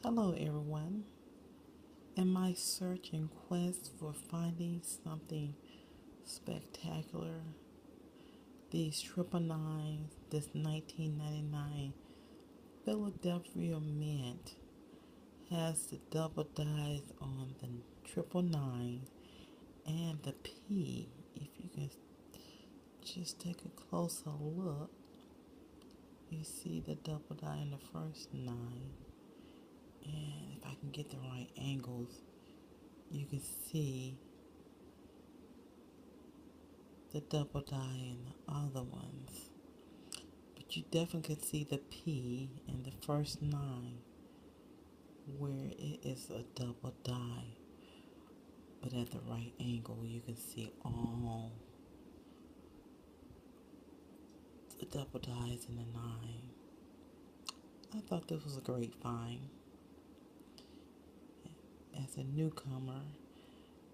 Hello, everyone. In my search and quest for finding something spectacular, these triple nines, this 1999 Philadelphia Mint has the double dies on the triple nine and the P. If you can just take a closer look, you see the double die in the first nine. And if I can get the right angles, you can see the double die in the other ones. But you definitely could see the P in the first nine where it is a double die. But at the right angle, you can see all the double dies in the nine. I thought this was a great find. As a newcomer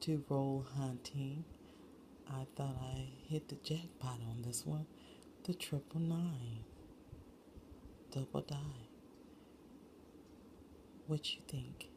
to roll hunting, I thought I hit the jackpot on this one. The triple nine double die. What you think?